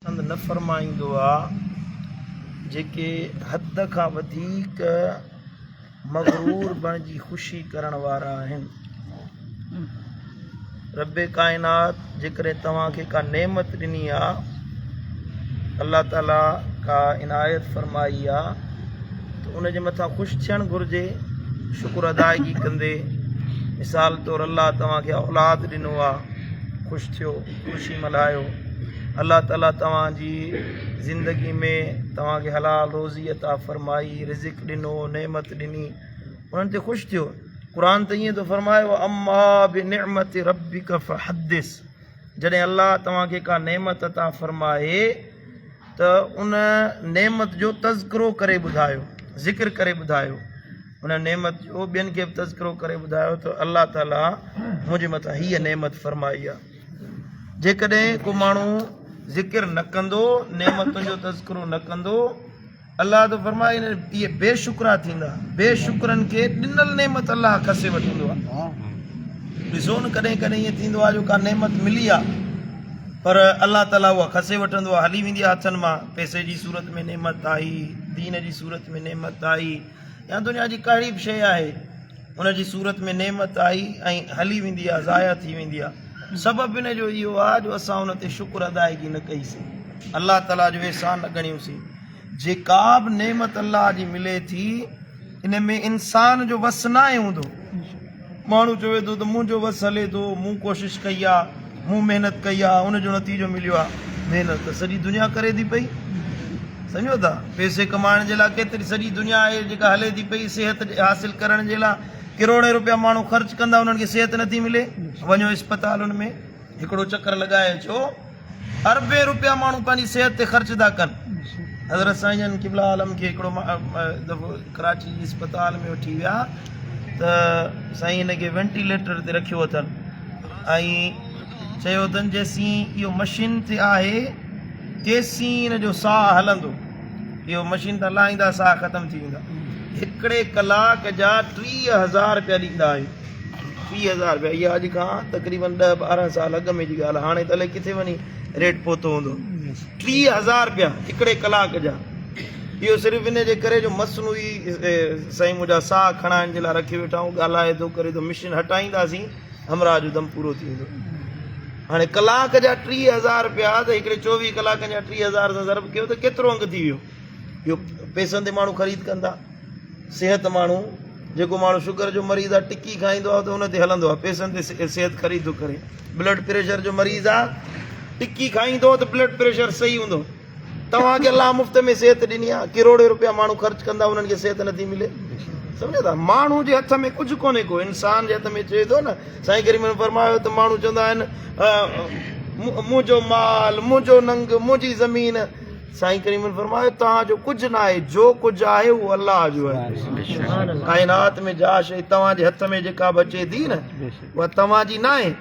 न फरमाईंदो आहे जेके हद खां वधीक मगरूर बणिजी ख़ुशी करण वारा आहिनि। रब्बे काइनात जेकॾहिं तव्हांखे का नेमत ॾिनी आहे, अल्लाह ताला का इनायत फरमाई आहे, त उन जे मथां ख़ुशि थियणु घुरिजे, शुक्र अदायगी कंदे। मिसाल तौरु अल्लाह तव्हांखे औलाद ॾिनो आहे, ख़ुशि थियो, ख़ुशी मल्हायो। अल्लाह ताला तव्हांजी ज़िंदगी में तव्हांखे हलाल रोज़ी अता फरमाई, रिज़िक ॾिनो, नेमत ॾिनी, उन्हनि ते ख़ुशि थियो। क़ुरान त ईअं थो फरमाए, अम्मा बिनिअमति रब्बिका फहद्दिस। जॾहिं अल्लाह तव्हांखे का नेमत अता फरमाए त उन नेमत जो तज़किरो करे ॿुधायो, ज़िक्र करे ॿुधायो। उन नेमत जो ॿियनि खे बि तज़किरो करे ॿुधायो त अल्लाह ताला मुंहिंजे मथां हीअ नेमत फरमाई आहे। जेकॾहिं को माण्हू ज़िक्र न कंदो, नेमतुनि जो तज़किरो न कंदो, अल्लाह तो फरमाए इहे बेशुक्रा थींदा। बेशुक्रनि खे ॾिनल नेमत अल्लाह खसे वठंदो आहे। ॾिसो न, कॾहिं कॾहिं ईअं थींदो आहे जो का नेमत मिली आहे पर अल्लाह ताला उहा खसे वठंदो आहे, हली वेंदी आहे हथनि मां। पैसे जी सूरत में नेमत आई, दीन जी सूरत में नेमत आई, या दुनिया जी कहिड़ी बि शइ आहे उन जी सूरत में नेमत आई ऐं हली वेंदी आहे, ज़ाया थी वेंदी आहे। सबबु इन जो इहो आहे जो असां उन ते शुक्र अदायगी न कईसीं, अल्लाह ताला जो एहसान न ॻणियोसीं। जेका बि नेमत अल्लाह जी मिले थी, इन में इंसान जो वस न आहे हूंदो। माण्हू चवे थो त मुंहिंजो वस हले थो, मूं कोशिशि कई आहे, मूं महिनत कई आहे, उनजो नतीजो मिलियो आहे। महिनत त सॼी दुनिया करे थी पई, सम्झो था। पैसे कमाइण जे लाइ केतिरी सॼी दुनिया आहे जेका हले थी पई। सिहत हासिल करण जे लाइ करोड़े रुपया माण्हू ख़र्च कंदा, उन्हनि खे सिहत नथी मिले। वञो इस्पतालुनि में हिकिड़ो चकर लॻाए अचो, अरबे रुपया माण्हू पंहिंजी सिहत ते ख़र्च था कनि। हज़रत साईं क़िबला आलम खे हिकिड़ो दफ़ो कराची जी इस्पताल में वठी विया त साईं हिन खे वेंटिलेटर ते रखियो अथनि ऐं चयो अथनि जेसीं इहो मशीन ते आहे तेसीं हिन जो साहु हलंदो। इहो मशीन तां लाहींदा साहु ख़तमु थी वेंदा। हिकिड़े कलाक जा 30,000 रुपया ॾींदा आहियूं। 30,000 रुपया, इहा अॼु खां तक़रीबन 10-12 साल अॻु में जी ॻाल्हि आहे। हाणे त अलाए किथे वञी रेट पहुतो हूंदो। 30,000 रुपया हिकिड़े कलाक जा। इहो सिर्फ़ु इन जे करे जो मसनूई साईं मुंहिंजा साहु खणाइण जे लाइ रखी वेठा आहियूं, ॻाल्हाए थो करे थो। मशीन हटाईंदासीं, हमरा जो दम पूरो थी वेंदो। हाणे कलाक जा 30,000 रुपया त हिकिड़े 24 कलाकनि जा 30,000 सां ज़रब कयो त केतिरो अंग थी वियो। इहो पैसनि ते माण्हू ख़रीद कंदा। सिहत माण्हू, जेको माण्हू शुगर जो मरीज़ आहे, टिकी खाईंदो आहे त उन ते हलंदो आहे, पैसनि ते सिहत ख़रीद थो करे। ब्लड प्रेशर जो मरीज़ आहे, टिकी खाईंदो त ब्लड प्रेशर सही हूंदो। तव्हांखे अलाह मुफ़्त में सिहत ॾिनी आहे, करोड़े रुपया माण्हू ख़र्च कंदा, उन्हनि खे सिहत नथी मिले। सम्झो था, माण्हू जे हथ में कुझु कोन्हे को। इंसान जे हथ में चए थो न, साईं करीम फरमायो त माण्हू चवंदा आहिनि मुंहिंजो माल, मुंहिंजो नंग, मुंहिंजी ज़मीन। साईं करीम फरमायो तव्हांजो कुझु न आहे, जो कुझु आहे उहो अल्लाह जो आहे। काइनात में जा शइ तव्हांजे हथ में जेका बि अचे थी न, उहा तव्हांजी न आहे।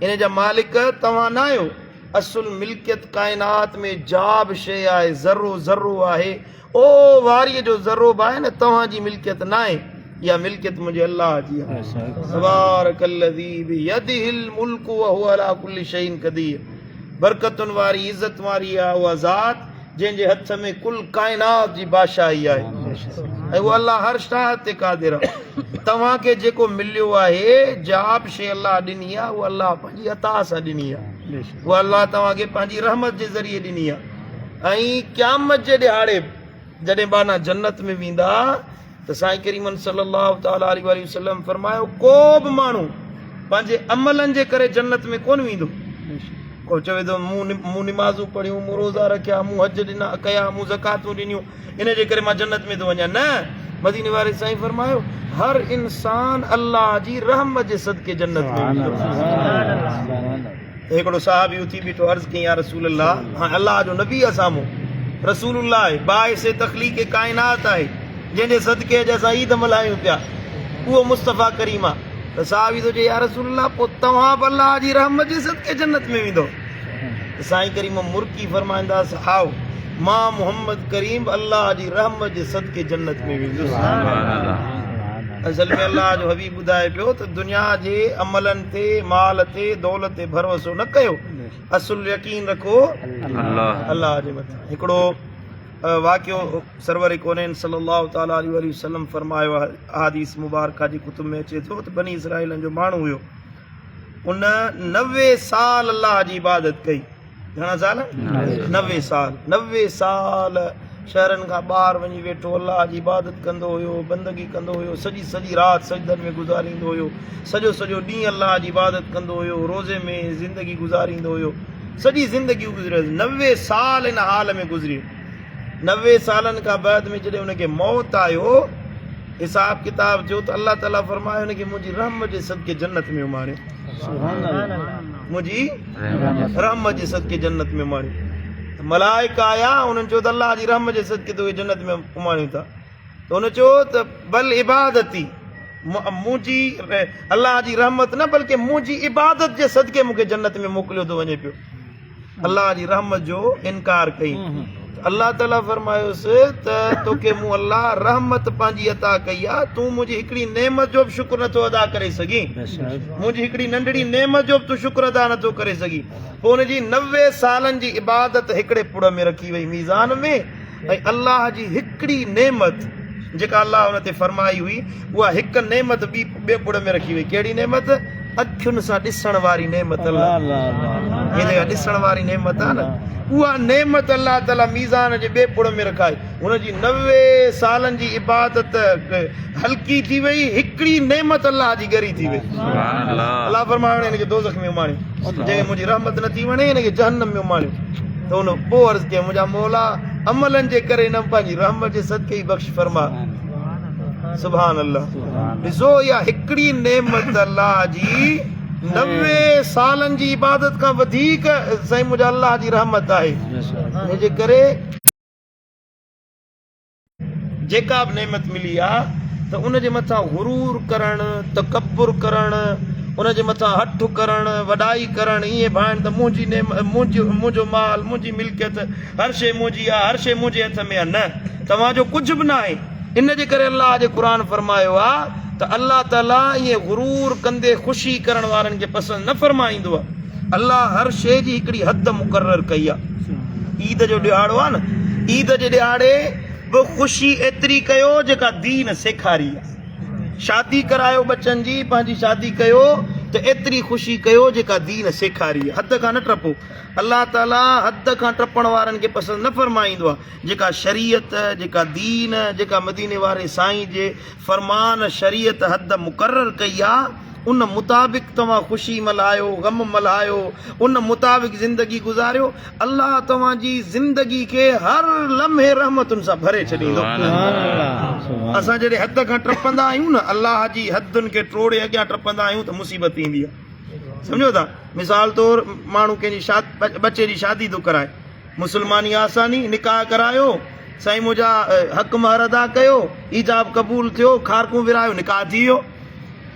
इन जा मालिक तव्हां न आहियो। असुल मिल्कियत काइनात में जा बि शइ आहे, ज़र्रो ज़र्रो आहे, ओ वारीअ जो ज़र्रो बि आहे न, तव्हांजी मिल्कियत न आहे। इहा मिल्कियत मुंहिंजे अल्लाह जी आहे। तबारकल्लज़ी बियदिहिल मुल्कु व हुवा अला कुल्लि शैइन क़दीर। बरकतुनि वारी, इज़त वारी आहे उहा ज़ात जंहिंजे हथ में कुल काइनात जी बादशाही आहे ऐं उहो अल्लाह हर शाह ते क़ादिर आहे। तव्हांखे जेको मिलियो आहे, जा बि शइ अल्लाह ॾिनी आहे, उहा अल्लाह पंहिंजी अता सां ॾिनी आहे। उहा अल्लाह तव्हांखे पंहिंजी रहमत जे ज़रिए ॾिनी आहे। ऐं क़यामत जे ॾिहाड़े जॾहिं बाना जन्नत में वेंदा त साईं करीमन सल्लल्लाहु तआला अलैहि वसल्लम फरमायो, को बि माण्हू पंहिंजे अमलनि जे करे जन्नत में कोन वेंदो। को चवे थो मूं निमाज़ूं पढ़ियूं, मूं रोज़ा रखिया, मूं हज ॾिना कया, मूं ज़कातूं ॾिनियूं, इन जे करे मां जन्नत में थो वञा। न, मदीने वारे साईं फरमायो हर इंसान अल्लाह जी रहमत जे सदके जन्नत में वेंदो। हिकिड़ो साहबी उथी बीठो, अर्ज़ कई, या रसूल अल्लाह, हाणे अल्लाह जो नबी आहे साम्हूं, रसूलुल्लाह आहे, बाइसे तख़लीक़ काइनात आहे, जंहिंजे सदके अॼु असां ईद मल्हायूं पिया, उहो मुस्तफ़ा करीम आहे। त साहबी थो चए, या रसूल अल्लाह, पोइ तव्हां बि अल्लाह जी रहमत जे सदके जन्नत में वेंदो। साईं करीम मुर्की फरमाईंदासीं, हाओ मां मोहम्मद करीम अल्लाह जी रहमत जे सदके जन्नत में वेंदुसि। असल में अल्लाह जो हबीब ॿुधाए पियो त दुनिया जे अमलनि ते, माल ते, दौलत ते भरोसो न कयो, असुल यकीन रखो अल्लाह जे मथां। हिकिड़ो वाक़ियो सरवर कोनैन सल्लल्लाहु ताला अलैहि वसल्लम फरमायो हदीस मुबारका जी कुतुब में अचे थो त बनी इसराइलन जो माण्हू हुयो, उन 90 साल अल्लाह जी इबादत कई। घणा साल? 90 साल। 90 साल शहरनि खां ॿाहिरि वञी वेठो अल्लाह जी इबादत कंदो हुयो, बंदगी कंदो हुयो, सॼी राति सजदनि में गुज़ारींदो हुयो, सॼो ॾींहुं अल्लाह जी इबादत कंदो हुयो, रोज़े में ज़िंदगी गुज़ारींदो हुयो, सॼी ज़िंदगी गुज़रियो। 90 साल इन हाल में गुज़री। 90 सालनि खां बाद में जॾहिं हुनखे मौत आयो, हिसाब किताब थियो त अल्लाह ताला फरमायो हुनखे मुंहिंजी रहमत जे सदके जन्नत में उमारियो, मुंहिंजी रहमत जे सदके जन्नत में उमारियो। मलाइका आया, उन्हनि चयो त अल्लाह जी रहमत जे सदके तोखे जन्नत में उमारियूं था, त हुन चयो त बल इबादती, मुंहिंजी अल्लाह जी रहमत न बल्कि मुंहिंजी इबादत जे सदके मूंखे जन्नत में मोकिलियो थो वञे पियो। अल्लाह जी रहमत जो इनकार कई। अल्लाह ताला फरमायोसि त तोखे मूं अल्लाह रहमत पंहिंजी अता कई आहे, तूं मुंहिंजी हिकिड़ी नेमत जो बि शुक्र नथो अदा करे सघीं, मुंहिंजी हिकिड़ी नंढड़ी नेमत जो बि तूं शुक्र अदा नथो करे सघीं। पोइ हुनजी 90 सालनि जी इबादत हिकिड़े पुड़ में रखी वई मीज़ान में, ऐं अल्लाह जी हिकिड़ी नेमत जेका अल्लाह हुन ते फरमाई हुई उहा हिकु नेमत ॿिए पुड़ में रखी वई। कहिड़ी नेमत? अखियुनि सां ॾिसण वारी नेमत। अल्लाह ॾिसण वारी नेमत आहे न, उहा नेमत अल्लाह ताला मीज़ान जे ॿिए पुड़ में रखाई। हुनजी 90 सालनि जी इबादत हल्की थी वई, हिकिड़ी नेमत अल्लाह जी ॻरी थी वई। अल्लाह फरमायो हिनखे दोज़ख में उमारियो, जंहिंखे मुंहिंजी रहमत न थी वणे हिनखे जहन्नम में उमारियो। त हुन पोइ अर्ज़ु कयो मुंहिंजा मौला अमलनि जे करे न पंहिंजी रहमत जे सदके ई बख़्श फरमा। सुभान अल्लाह। ॾिसो इहा हिकिड़ी नेमत अल्लाह जी 90 सालनि जी इबादत खां वधीक साईं मुंहिंजा अल्लाह जी रहमत आहे। हिनजे करे जेका बि नेमत मिली आहे त उनजे मथां गुरूर करणु, तकब्बुर करणु, उनजे मथां हठ करणु, वॾाई करणु, ईअं भाइण त मुंहिंजो माल, मुंहिंजी मिल्कियत, हर शइ मुंहिंजी आहे, हर शइ मुंहिंजे हथ में आहे। न, तव्हांजो कुझु बि न आहे। इन जे करे अल्लाह जे क़ुर फरमायो आहे त अल्लाह ताला ईअं गुरूर कंदे ख़ुशी करण वारनि खे पसंदि न फरमाईंदो आहे। अल्लाह हर शइ जी हिकिड़ी हद मुक़ररु कई आहे। ईद जो ॾियारो आहे न, ईद जे ॾियारे बि ख़ुशी एतिरी कयो जेका दीन सेखारी आहे। शादी करायो बच्चनि जी, पंहिंजी शादी कयो त एतिरी ख़ुशी कयो जेका दीन सेखारी आहे। हद खां न टपो। अल्लाह ताला हद खां टपण वारनि खे पसंदि न फरमाईंदो आहे। जेका शरीयत, जेका दीन, जेका मदीने वारे साईं जे फरमान शरीयत हद मुक़ररु कई आहे, उन मुताबिक़ तव्हां ख़ुशी मल्हायो, ग़म मल्हायो, उन मुताबिक़ ज़िंदगी गुज़ारियो। अल्लाह तव्हांजी ज़िंदगी खे हर लम्हे रहमतुनि सां भरे छॾींदो। असां जॾहिं हद खां टपंदा आहियूं न, अल्लाह जी हदुनि खे टोड़े अॻियां टपंदा आहियूं त मुसीबत ईंदी आहे। सम्झो था? मिसाल तौरु माण्हू कंहिंजी बच्चे जी शादी थो कराए, मुस्लमानी आसानी निकाह करायो, साईं मुंहिंजा हक़ महर अदा कयो, ईजाब क़बूल थियो, खारकूं विरायो, निकाह थी वियो।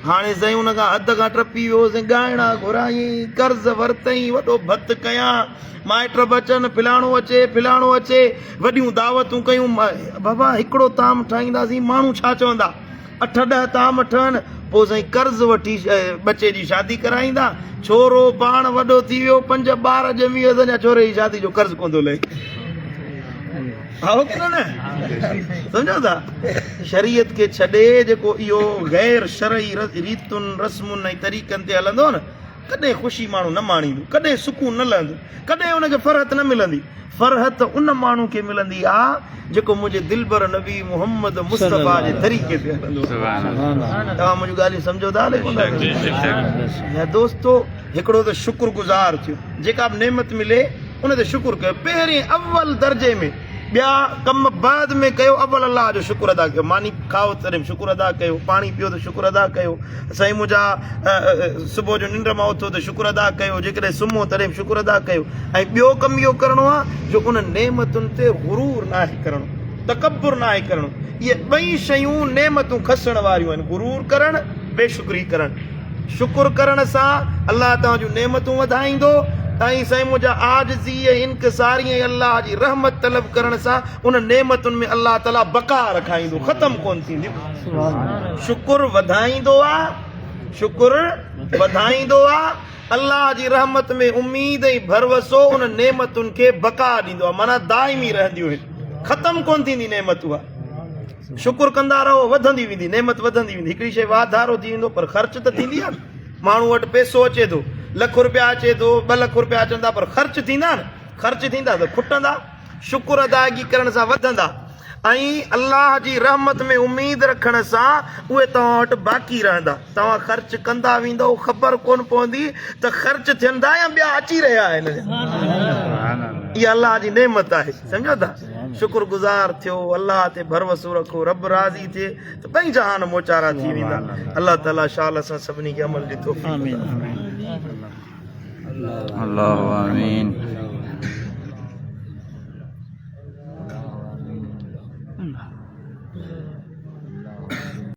हाणे साईं हुन खां हद खां टपी वियो, ॻाइणा घुराई, कर्ज़ वरितई, वॾो भत कयां, माइट बचनि, फिलाणो अचे, वॾियूं दावतूं कयूं। बाबा हिकिड़ो ताम ठाहींदासीं, माण्हू छा चवंदा? 8-10 ताम ठहनि, पोइ साईं कर्ज़ वठी बच्चे जी शादी कराईंदा। छोरो पाण वॾो थी वियो, 5 ॿार ॼमी वियो, अञा छोरे जी शादी जो कर्ज़ कोन थो लहे। सम्झो था? शरीयत खे छॾे जेको इहो गैर शरई रीतुनि, रस्मुनि ऐं तरीक़नि ते हलंदो न, कॾहिं ख़ुशी माण्हू न माणींदो, कॾहिं सुकून न लहंदो, कॾहिं हुनखे फ़रहत न मिलंदी। फ़रहत उन माण्हू खे मिलंदी आहे जेको मुंहिंजे दिलबर नबी मोहम्मद मुस्तफ़ा जे तरीक़े ते हलंदो। तव्हां मुंहिंजूं ॻाल्हियूं सम्झो था? दोस्तो, हिकिड़ो त शुक्रगुज़ार थियो, जेका बि नेमत मिले उन ते शुक्र कयो। पहिरें अव्वल दर्जे में, ॿिया कम बाद में कयो, अव्वल अल्लाह जो शुक्र अदा कयो। मानी खाओ तॾहिं शुक्र अदा कयो, पाणी पियो त शुक्र अदा कयो, साईं मुंहिंजा सुबुह जो निंड मां उथो त शुक्र अदा कयो, जेकॾहिं सुम्हो तॾहिं शुक्र अदा कयो। ऐं ॿियो कमु इहो करिणो आहे जो उन नेमतुनि ते गुरूर न आहे करिणो, तकब्बुर न आहे करिणो। इहे ॿई शयूं नेमतूं खसण वारियूं आहिनि, गुरूर करणु, बेशुक्री करणु। शुक्र करण सां अल्लाह तव्हां जूं नेमतूं वधाईंदो, ऐं साईं मुंहिंजा आजिज़ी ऐं इनकिसारी ऐं अल्लाह जी रहमत तलब करण सां उन नेमतुनि में अल्लाह ताला बका रखाईंदो, ख़तमु कोन थींदियूं। शुक्र वधाईंदो आहे, शुक्र वधाईंदो आहे अल्लाह जी रहमत में उम्मीद ऐं भरवसो उन नेमतुनि खे बका ॾींदो आहे, माना दाइमी रहंदियूं आहिनि, ख़तमु कोन थींदी नेमत उहा। शुकुर कंदा रहो, वधंदी वेंदी नेमत, वधंदी वेंदी। हिकिड़ी शइ वाधारो थी वेंदो पर ख़र्च त थींदी आहे न। माण्हू वटि पैसो अचे थो, लख रुपया अचे थो, 2 लख रुपया अचनि था, पर ख़र्च थींदा न, ख़र्च थींदा त खुटंदा। शुकुर अदायगी करण सां वधंदा, ऐं अल्लाह जी रहमत में उम्मीद रखण सां उहे तव्हां वटि बाक़ी रहंदा। तव्हां ख़र्च कंदा वेंदो, ख़बर कोन पवंदी त ख़र्च थियंदा या ॿिया अची रहिया आहिनि। इहा अल्लाह जी नेमत आहे, सम्झो था। शुकुर गुज़ार थियो, अल्लाह ते भरवसो रखो, रब राज़ी थिए त ॿई जहान मोचारा थी वेंदा। अल्लाह ताला शाल सां सभिनी खे अमल जी तौफ़ीक़ अता फरमाए। अल्लाह आमीन।